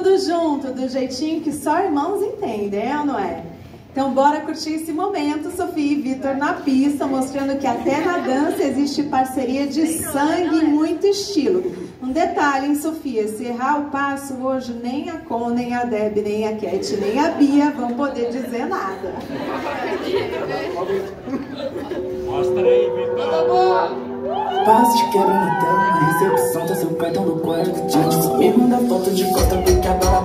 Tudo junto, do jeitinho que só irmãos entendem, é ou não é? Então bora curtir esse momento, Sofia e Vitor na pista, mostrando que até na dança existe parceria de sangue e muito estilo. Um detalhe, hein, Sofia? Se errar o passo hoje, nem a Con, nem a Deb, nem a Cat, nem a Bia vão poder dizer nada. Mostra aí, Vitor. Passo de quebra no tela, na recepção tá seu cartão do código. Me manda foto de costa porque agora